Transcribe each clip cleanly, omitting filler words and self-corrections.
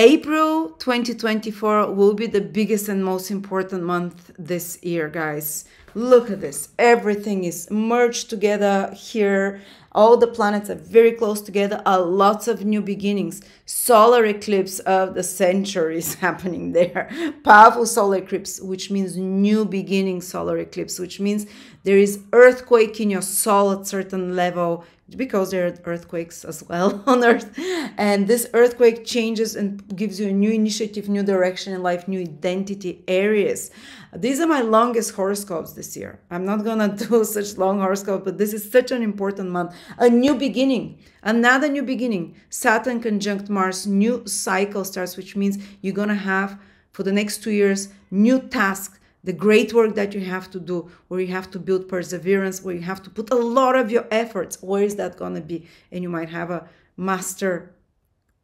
April 2024 will be the biggest and most important month this year, guys. Look at this. Everything is merged together here. All the planets are very close together. Lots of new beginnings. Solar eclipse of the century is happening there. Powerful solar eclipse, which means new beginning solar eclipse, which means there is earthquake in your soul at certain level, because there are earthquakes as well on Earth. And this earthquake changes and gives you a new initiative, new direction in life, new identity areas. These are my longest horoscopes this year. I'm not gonna do such long horoscope, but this is such an important month. A new beginning, another new beginning. Saturn conjunct Mars, new cycle starts, which means you're gonna have, for the next 2 years, new tasks, the great work that you have to do, where you have to build perseverance, where you have to put a lot of your efforts. Where is that going to be? And you might have a master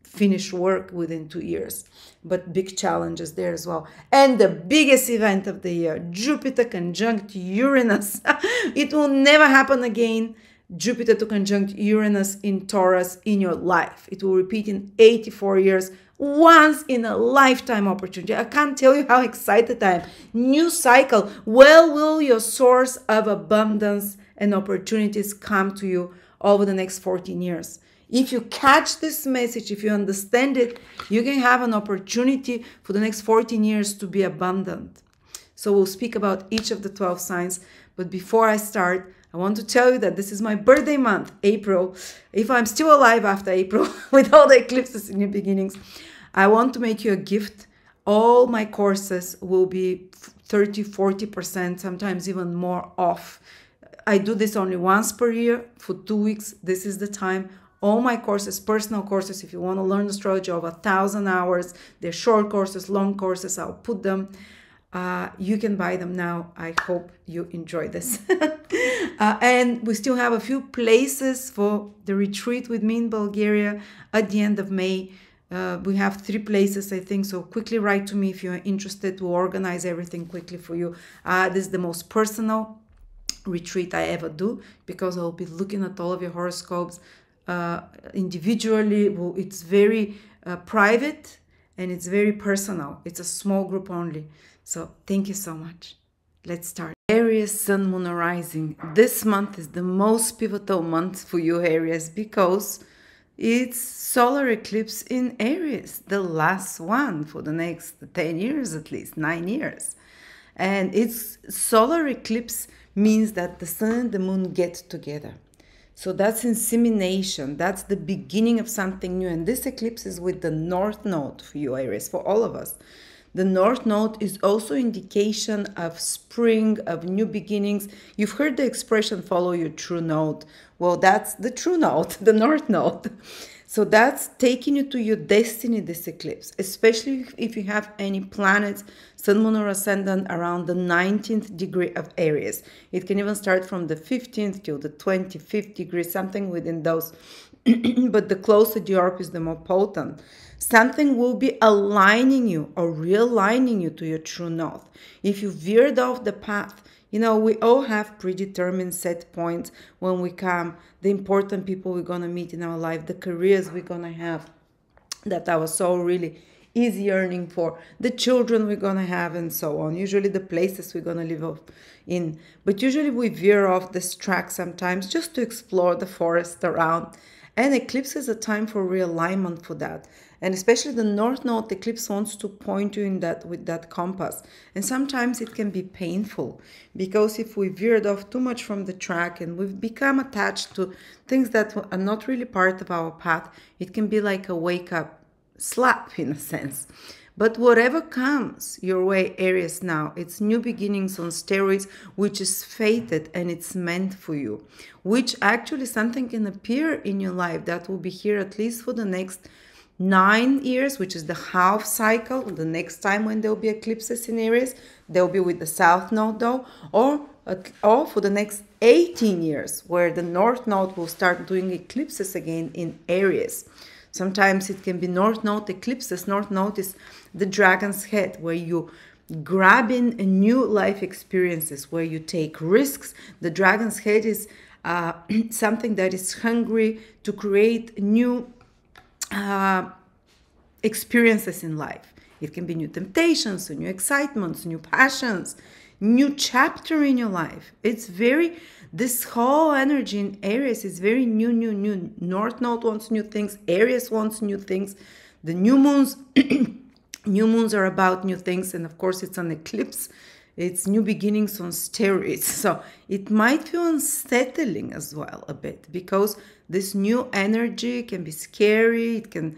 finish work within 2 years, but big challenges there as well. And the biggest event of the year, Jupiter conjunct Uranus. It will never happen again. Jupiter to conjunct Uranus in Taurus in your life. It will repeat in 84 years. Once in a lifetime opportunity. I can't tell you how excited I am. New cycle. Well, will your source of abundance and opportunities come to you over the next 14 years? If you catch this message, if you understand it, you can have an opportunity for the next 14 years to be abundant. So we'll speak about each of the 12 signs. But before I start, I want to tell you that this is my birthday month, April. If I'm still alive after April, with all the eclipses and new beginnings, I want to make you a gift. All my courses will be 30, 40%, sometimes even more off. I do this only once per year for 2 weeks. This is the time. All my courses, personal courses, if you want to learn astrology over 1,000 hours, they're short courses, long courses, I'll put them. You can buy them now. I hope you enjoy this. And we still have a few places for the retreat with me in Bulgaria at the end of May. We have 3 places, I think, so quickly write to me if you're interested to organize everything quickly for you. This is the most personal retreat I ever do, because I'll be looking at all of your horoscopes individually. It's very private and it's very personal. It's a small group only. So thank you so much. Let's start. Aries, Sun, Moon, Rising. This month is the most pivotal month for you, Aries, because it's solar eclipse in Aries, the last one for the next 10 years, at least 9 years. And it's solar eclipse means that the sun and the moon get together. So that's insemination. That's the beginning of something new. And this eclipse is with the North Node for you, Aries, for all of us. The North Node is also indication of spring, of new beginnings. You've heard the expression, follow your true node. Well, that's the true node, the North Node. So that's taking you to your destiny, this eclipse, especially if you have any planets, Sun, Moon, or Ascendant around the 19th degree of Aries. It can even start from the 15th to the 25th degree, something within those. But the closer the orb is, the more potent. Something will be aligning you or realigning you to your true north. If you veered off the path, you know, we all have predetermined set points when we come, the important people we're going to meet in our life, the careers we're going to have that our soul really is yearning for, the children we're going to have, and so on. Usually the places we're going to live in. But usually we veer off this track sometimes just to explore the forest around. And eclipse is a time for realignment for that. And especially the North Node eclipse wants to point you in that with that compass. And sometimes it can be painful, because if we veered off too much from the track and we've become attached to things that are not really part of our path, it can be like a wake-up slap in a sense. But whatever comes your way, Aries, now, it's new beginnings on steroids, which is fated and it's meant for you, which actually something can appear in your life that will be here at least for the next 9 years, which is the half cycle. The next time when there will be eclipses in Aries, they'll be with the South Node though, or for the next 18 years, where the North Node will start doing eclipses again in Aries. Sometimes it can be North Node eclipses. North Node is the dragon's head, where you grab in new life experiences, where you take risks. The dragon's head is something that is hungry to create new experiences in life. It can be new temptations, new excitements, new passions, new chapter in your life. It's very, this whole energy in Aries is very new. North Node wants new things. Aries wants new things. The new moons, new moons are about new things. And of course, it's an eclipse. It's new beginnings on steroids. So it might feel unsettling as well a bit, because this new energy can be scary. It can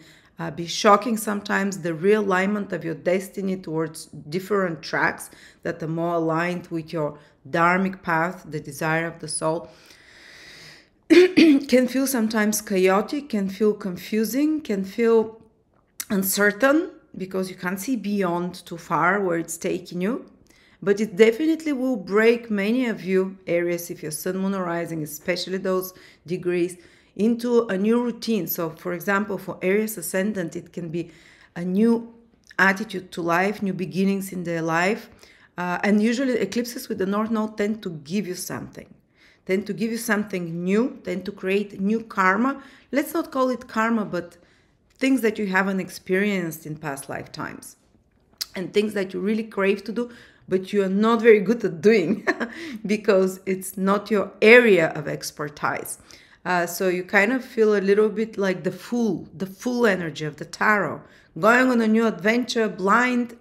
be shocking sometimes, the realignment of your destiny towards different tracks that are more aligned with your dharmic path, the desire of the soul. Can feel sometimes chaotic, can feel confusing, can feel uncertain, because you can't see beyond too far where it's taking you. But it definitely will break many of you, Aries, if your sun, moon, or rising, especially those degrees, into a new routine. So, for example, for Aries ascendant, it can be a new attitude to life, new beginnings in their life. And usually eclipses with the North Node tend to give you something. Tend to give you something new, tend to create new karma. Let's not call it karma, but things that you haven't experienced in past lifetimes. And things that you really crave to do, but you are not very good at doing because it's not your area of expertise. So you kind of feel a little bit like the fool energy of the tarot, going on a new adventure, blind,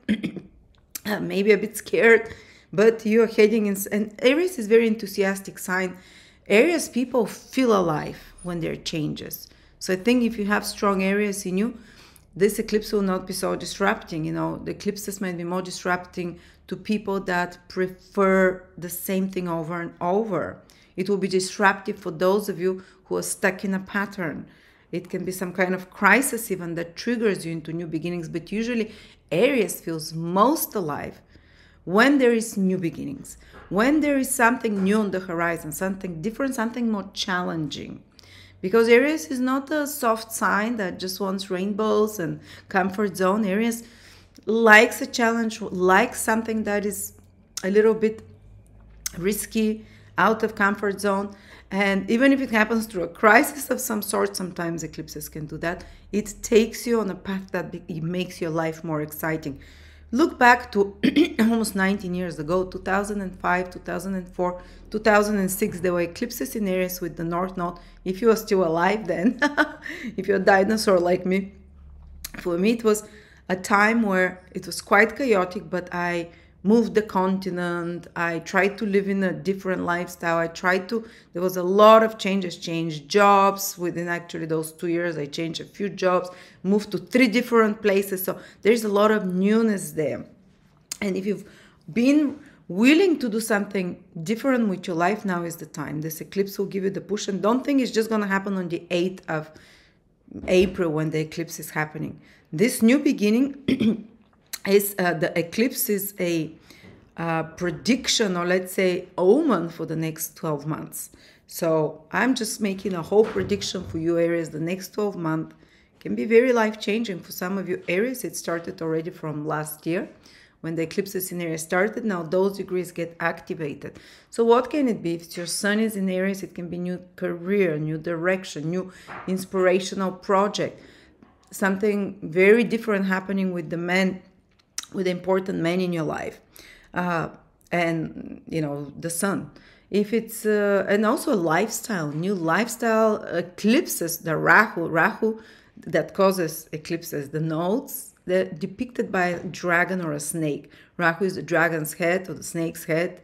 maybe a bit scared, but you're heading in. And Aries is very enthusiastic sign. Aries people feel alive when there are changes. So I think if you have strong Aries in you, this eclipse will not be so disrupting. You know, the eclipses might be more disrupting to people that prefer the same thing over and over. It will be disruptive for those of you who are stuck in a pattern. It can be some kind of crisis even that triggers you into new beginnings. But usually Aries feels most alive when there is new beginnings, when there is something new on the horizon, something different, something more challenging. Because Aries is not a soft sign that just wants rainbows and comfort zone. Aries likes a challenge, likes something that is a little bit risky, out of comfort zone. And even if it happens through a crisis of some sort, sometimes eclipses can do that. It takes you on a path that it makes your life more exciting. Look back to almost 19 years ago, 2005, 2004, 2006, there were eclipses in Aries with the North Node. If you are still alive then, if you're a dinosaur like me, for me it was a time where it was quite chaotic, but I moved the continent. I tried to live in a different lifestyle. There was a lot of changes, changed jobs. Within actually those 2 years, I changed a few jobs, moved to 3 different places. So there's a lot of newness there. And if you've been willing to do something different with your life, now is the time. This eclipse will give you the push. And don't think it's just going to happen on the 8th of April when the eclipse is happening. This new beginning is the eclipse is a prediction, or let's say omen, for the next 12 months. So I'm just making a whole prediction for you, Aries. The next 12 months can be very life-changing. For some of you, Aries, it started already from last year when the eclipses in Aries started. Now those degrees get activated. So what can it be? If your sun is in Aries, it can be new career, new direction, new inspirational project, something very different happening with the men, with important men in your life, and you know, the sun. If it's and also a lifestyle, new lifestyle, eclipses, the Rahu that causes eclipses, the nodes, they're depicted by a dragon or a snake. Rahu is the dragon's head or the snake's head,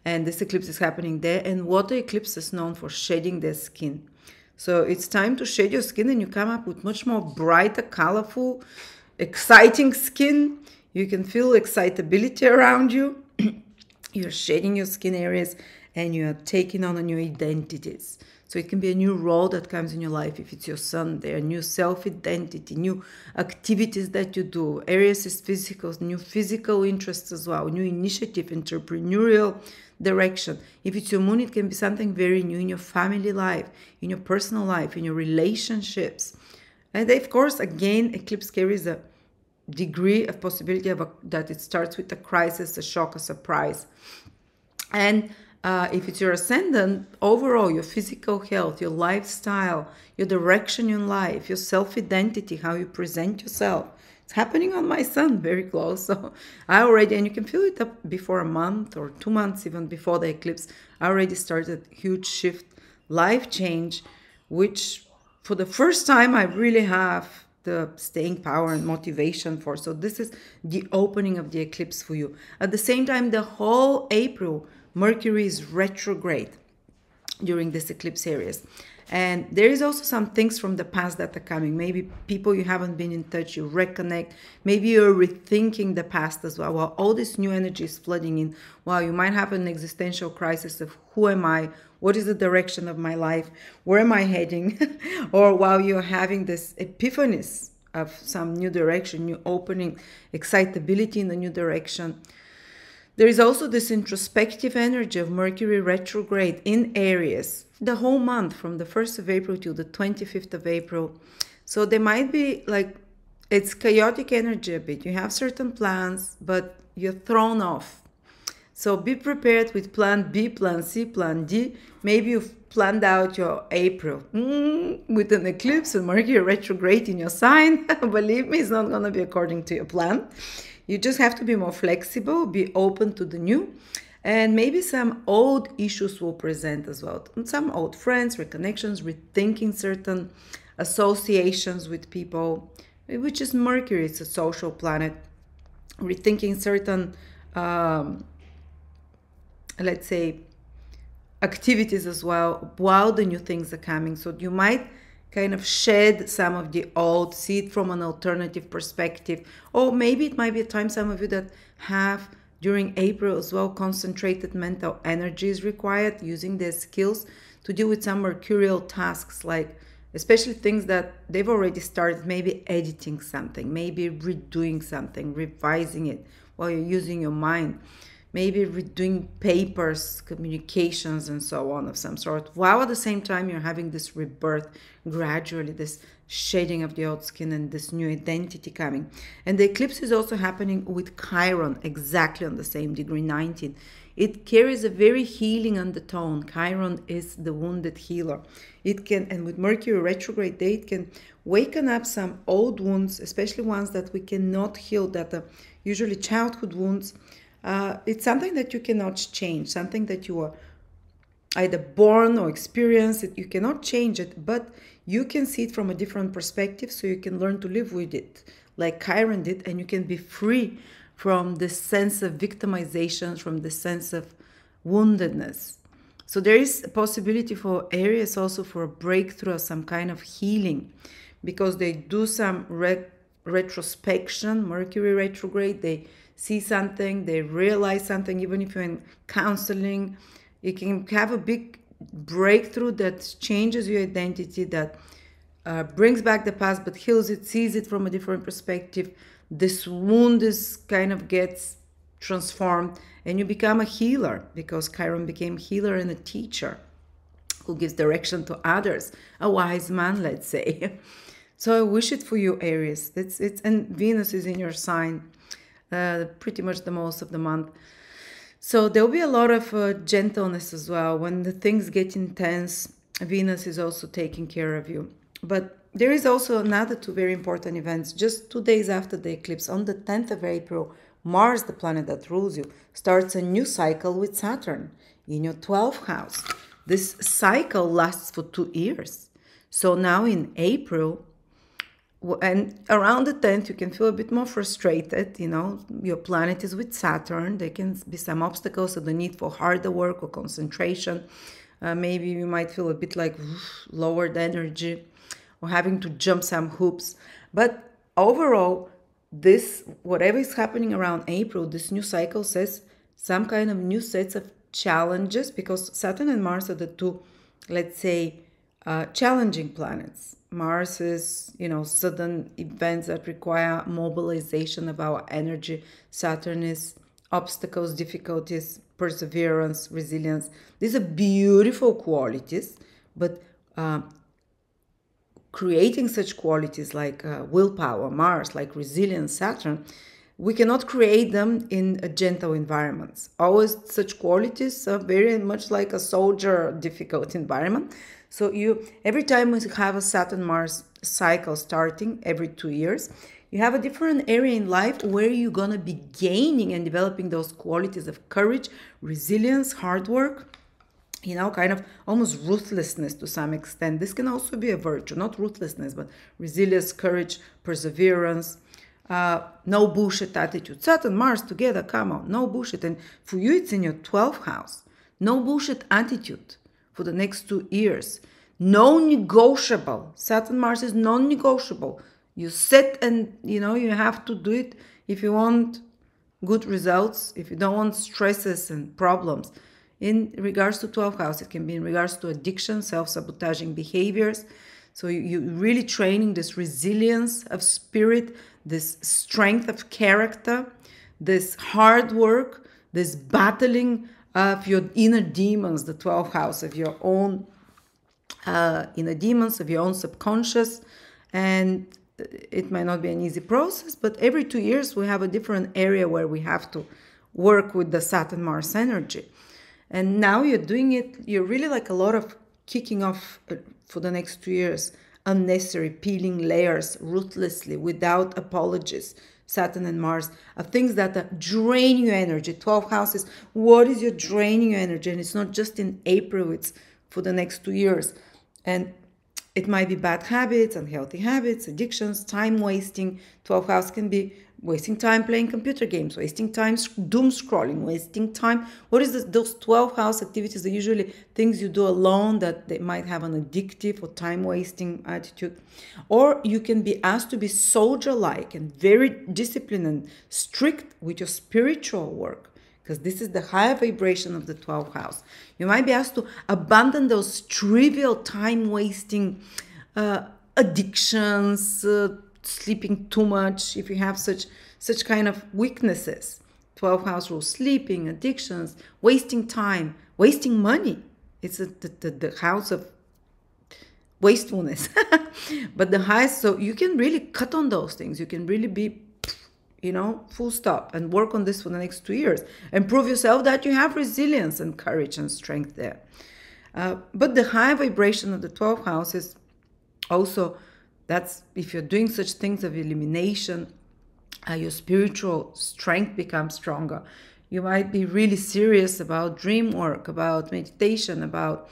and this eclipse is happening there. And water eclipse is known for shedding their skin. So it's time to shed your skin, and you come up with much more brighter, colorful, exciting skin. You can feel excitability around you. You're shedding your skin, Aries, and you are taking on a new identities. So it can be a new role that comes in your life. If it's your sun, there are new self-identity, new activities that you do. Aries is physical, new physical interests as well, new initiative, entrepreneurial direction. If it's your moon, it can be something very new in your family life, in your personal life, in your relationships. And of course, again, eclipse carries a degree of possibility of that it starts with a crisis, a shock, a surprise. And if it's your ascendant, overall, your physical health, your lifestyle, your direction in life, your self-identity, how you present yourself, It's happening on my sun, very close. So I already, and you can feel it up before a month or 2 months, even before the eclipse. I already started huge shift, life change, which for the first time I really have the staying power and motivation for. So this is the opening of the eclipse for you. At the same time, the whole April, Mercury is retrograde during this eclipse Aries. And there is also some things from the past that are coming. Maybe people you haven't been in touch, you reconnect. Maybe you're rethinking the past as well. While all this new energy is flooding in, while you might have an existential crisis of who am I? What is the direction of my life? Where am I heading? Or while you're having this epiphanies of some new direction, new opening, excitability in the new direction. There is also this introspective energy of Mercury retrograde in Aries the whole month from the 1st of April till the 25th of April. So there might be like, it's chaotic energy a bit. You have certain plans, but you're thrown off. So be prepared with plan B, plan C, plan D. Maybe you've planned out your April with an eclipse and Mercury retrograde in your sign. Believe me, it's not going to be according to your plan. You just have to be more flexible, be open to the new, and maybe some old issues will present as well. Some old friends, reconnections, rethinking certain associations with people, which is Mercury, it's a social planet, rethinking certain, let's say, activities as well while the new things are coming. So you might kind of shed some of the old, see it from an alternative perspective. Or maybe it might be a time, some of you that have during April as well, concentrated mental energy is required, using their skills to deal with some mercurial tasks, like especially things that they've already started, maybe editing something, maybe redoing something, revising it while you're using your mind. Maybe redoing papers, communications, and so on of some sort, while at the same time you're having this rebirth, gradually this shading of the old skin and this new identity coming. And the eclipse is also happening with Chiron, exactly on the same degree, 19. It carries a very healing undertone. Chiron is the wounded healer. It can, and with Mercury retrograde, it can waken up some old wounds, especially ones that we cannot heal, that are usually childhood wounds. It's something that you cannot change, something that you are either born or experience it. You cannot change it, but you can see it from a different perspective, so you can learn to live with it, like Chiron did, and you can be free from this sense of victimization, from the sense of woundedness. So there is a possibility for Aries also for a breakthrough, some kind of healing, because they do some retrospection, Mercury retrograde, they see something, they realize something. Even if you're in counseling, you can have a big breakthrough that changes your identity, that brings back the past but heals it, sees it from a different perspective. This wound is kind of gets transformed, and you become a healer, because Chiron became healer and a teacher who gives direction to others, a wise man, let's say. So I wish it for you, Aries. And Venus is in your sign pretty much the most of the month. So there'll be a lot of gentleness as well. When the things get intense, Venus is also taking care of you. But there is also another two very important events. Just 2 days after the eclipse, on the 10th of April, Mars, the planet that rules you, starts a new cycle with Saturn in your 12th house. This cycle lasts for 2 years. So now in April, and around the 10th, you can feel a bit more frustrated. You know, your planet is with Saturn. There can be some obstacles, so the need for harder work or concentration. Maybe you might feel a bit like lowered energy or having to jump some hoops. But overall, this, whatever is happening around April, this new cycle says some kind of new sets of challenges, because Saturn and Mars are the two, let's say, challenging planets. Mars is, sudden events that require mobilization of our energy. Saturn is obstacles, difficulties, perseverance, resilience. These are beautiful qualities, but creating such qualities like willpower, Mars, like resilience, Saturn, we cannot create them in a gentle environments. Always such qualities are very much like a soldier, difficult environment. So every time we have a Saturn-Mars cycle starting every 2 years, you have a different area in life where you're going to be gaining and developing those qualities of courage, resilience, hard work, you know, kind of almost ruthlessness to some extent. This can also be a virtue, not ruthlessness, but resilience, courage, perseverance, no bullshit attitude. Saturn, Mars together, come on, no bullshit. And for you, it's in your 12th house. No bullshit attitude for the next 2 years. No negotiable. Saturn, Mars is non-negotiable. You set and, you know, you have to do it if you want good results, if you don't want stresses and problems. In regards to 12th house, it can be in regards to addiction, self-sabotaging behaviors. So you're really training this resilience of spirit, this strength of character, this hard work, this battling of your inner demons, the 12th house of your own inner demons, of your own subconscious. And it might not be an easy process, but every 2 years we have a different area where we have to work with the Saturn-Mars energy. And now you're doing it, you're really like a lot of kicking off for the next 2 years, unnecessary peeling layers ruthlessly without apologies. Saturn and Mars are things that are draining your energy. 12 houses, what is your draining your energy? And it's not just in April, it's for the next 2 years. And it might be bad habits, unhealthy habits, addictions, time wasting. 12 house can be wasting time playing computer games, wasting time doom scrolling, wasting time. What is this? Those 12 house activities are usually things you do alone that they might have an addictive or time wasting attitude. Or you can be asked to be soldier-like and very disciplined and strict with your spiritual work, because this is the higher vibration of the 12th house. You might be asked to abandon those trivial time wasting addictions, sleeping too much, if you have such kind of weaknesses. 12th house rules, sleeping, addictions, wasting time, wasting money. It's the house of wastefulness. But the highest, so you can really cut on those things. You can really be, you know, full stop, and work on this for the next 2 years and prove yourself that you have resilience and courage and strength there. But the high vibration of the 12th house is also, that's if you're doing such things of elimination, your spiritual strength becomes stronger. You might be really serious about dream work, about meditation, about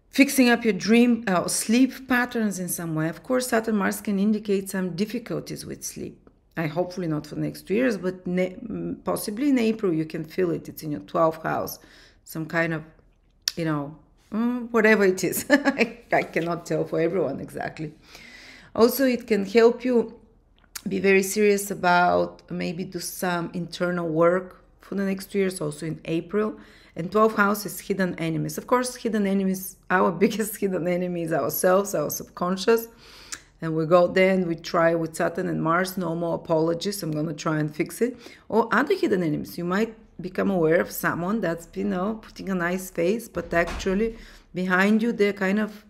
fixing up your dream or sleep patterns in some way. Of course, Saturn Mars can indicate some difficulties with sleep. Hopefully not for the next 2 years, but possibly in April you can feel it. It's in your 12th house. Some kind of, you know, whatever it is. I cannot tell for everyone exactly. Also, it can help you be very serious about maybe do some internal work for the next 2 years, also in April. And 12th house is hidden enemies. Of course, hidden enemies, our biggest hidden enemy is ourselves, our subconscious. And we go there and we try with Saturn and Mars, no more apologies, I'm going to try and fix it. Or other hidden enemies. You might become aware of someone that's, you know, putting a nice face, but actually behind you, they're kind of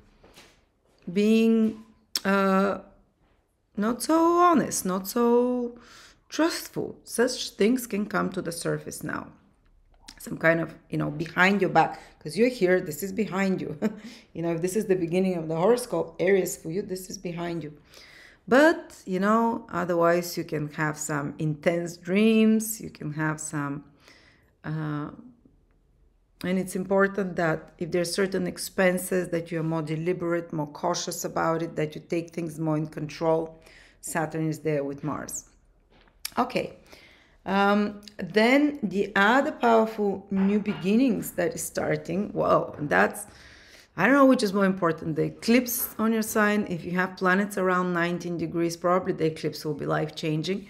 being not so honest, not so trustful. Such things can come to the surface now. Some kind of, you know, behind your back, because you're here, this is behind you. You know, if this is the beginning of the horoscope, Aries for you, this is behind you. But, you know, otherwise you can have some intense dreams, you can have some, and it's important that if there's certain expenses that you're more deliberate, more cautious about it, that you take things more in control. Saturn is there with Mars. Okay. Then the other powerful new beginnings that is starting, wow, that's, I don't know which is more important, the eclipse on your sign. If you have planets around 19 degrees, probably the eclipse will be life-changing.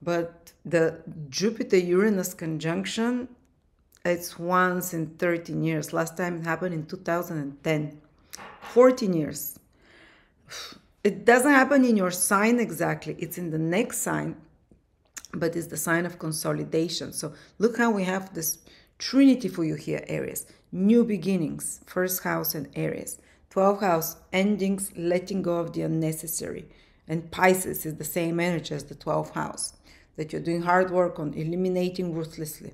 But the Jupiter-Uranus conjunction, it's once in 13 years. Last time it happened in 2010. 14 years. It doesn't happen in your sign exactly. It's in the next sign, but it's the sign of consolidation. So look how we have this trinity for you here, Aries. New beginnings, first house and Aries. 12th house, endings, letting go of the unnecessary. And Pisces is the same energy as the 12th house, that you're doing hard work on eliminating ruthlessly.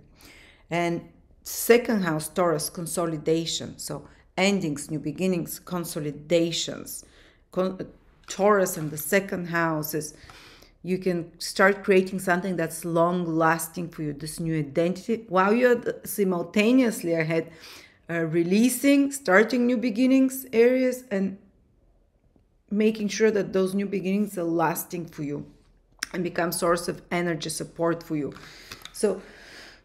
And second house, Taurus, consolidation. So endings, new beginnings, consolidations. Taurus in the second house is You can start creating something that's long lasting for you, this new identity, while you're simultaneously ahead, releasing, starting new beginnings, Aries, and making sure that those new beginnings are lasting for you and become source of energy support for you. So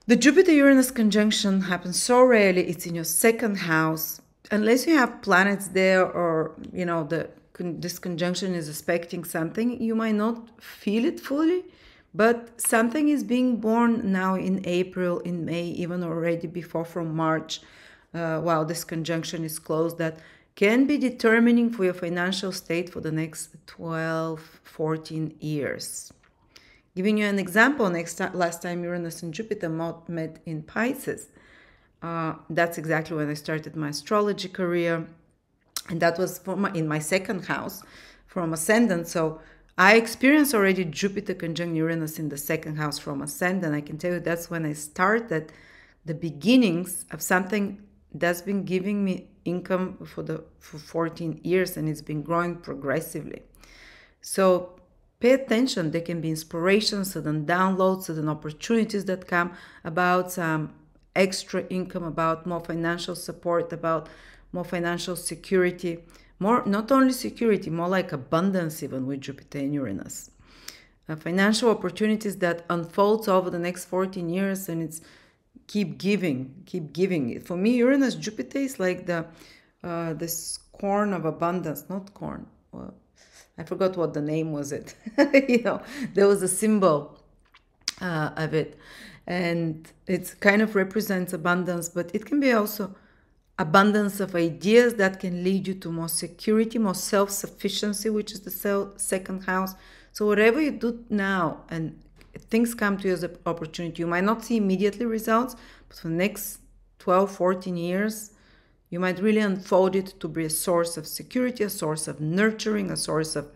the Jupiter-Uranus conjunction happens so rarely. It's in your second house. Unless you have planets there, or, you know, this conjunction is aspecting something, you might not feel it fully, but something is being born now in April, in May, even already before from March, while this conjunction is closed, that can be determining for your financial state for the next 12, 14 years. Giving you an example, last time Uranus and Jupiter met in Pisces, that's exactly when I started my astrology career. And that was in my second house from ascendant. So I experienced already Jupiter conjunct Uranus in the second house from ascendant. I can tell you that's when I started the beginnings of something that's been giving me income for 14 years, and it's been growing progressively. So pay attention. There can be inspirations, sudden downloads, sudden opportunities that come about some extra income, about more financial support, about more financial security, more, not only security, more like abundance, even with Jupiter and Uranus. Financial opportunities that unfolds over the next 14 years, and it's keep giving. For me, Uranus Jupiter is like this corn of abundance, not corn. Well, I forgot what the name was. It you know, there was a symbol of it, and it kind of represents abundance, but it can be also abundance of ideas that can lead you to more security, more self-sufficiency, which is the second house. So whatever you do now, and things come to you as an opportunity, you might not see immediately results, but for the next 12, 14 years, you might really unfold it to be a source of security, a source of nurturing, a source of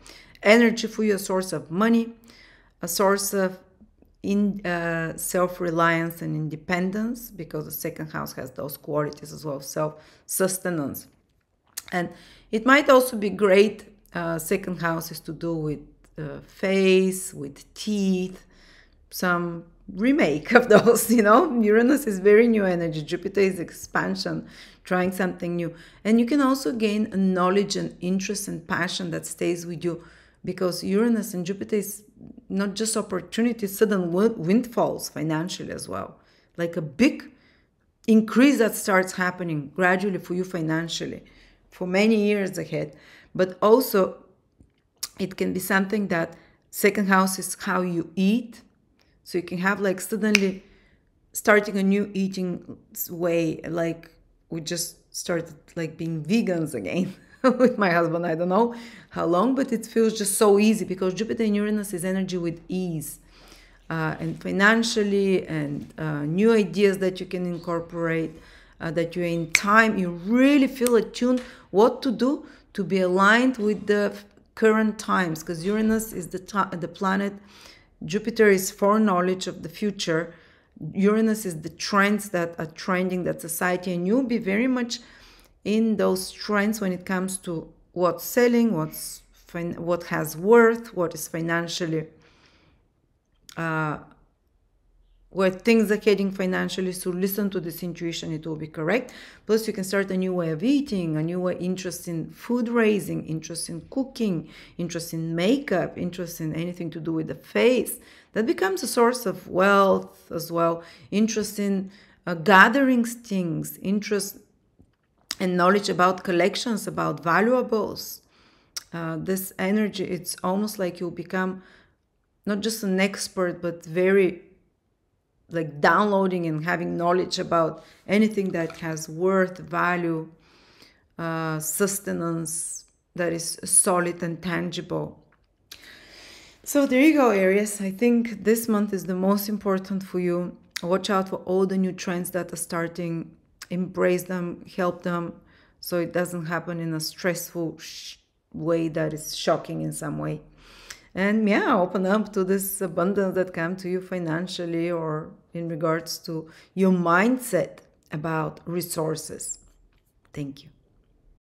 energy for you, a source of money, a source of self-reliance and independence, because the second house has those qualities as well, self-sustenance. And it might also be great, second house is to do with face, with teeth, some remake of those, you know. Uranus is very new energy. Jupiter is expansion, trying something new. And you can also gain a knowledge and interest and passion that stays with you, because Uranus and Jupiter is not just opportunities, sudden windfalls financially as well. Like a big increase that starts happening gradually for you financially for many years ahead. But also it can be something that second house is how you eat. So you can have like suddenly starting a new eating way. Like we just started like being vegans again with my husband. I don't know how long, but it feels just so easy, because Jupiter and Uranus is energy with ease, and financially, and new ideas that you can incorporate, that you're in time. You really feel attuned what to do to be aligned with the current times, because Uranus is the planet. Jupiter is foreknowledge of the future. Uranus is the trends that are trending, that society, and you'll be very much in those trends when it comes to what's selling, what has worth, what is financially, where things are heading financially. So listen to this intuition, it will be correct. Plus you can start a new way of eating, a new way, interest in food raising, interest in cooking, interest in makeup, interest in anything to do with the face. That becomes a source of wealth as well. Interest in gathering things, interest and knowledge about collections, about valuables. This energy, it's almost like you'll become not just an expert, but very like downloading and having knowledge about anything that has worth, value, sustenance, that is solid and tangible. So there you go, Aries. I think this month is the most important for you. Watch out for all the new trends that are starting. Embrace them, help them, so it doesn't happen in a stressful way that is shocking in some way. And yeah, open up to this abundance that comes to you financially, or in regards to your mindset about resources. Thank you.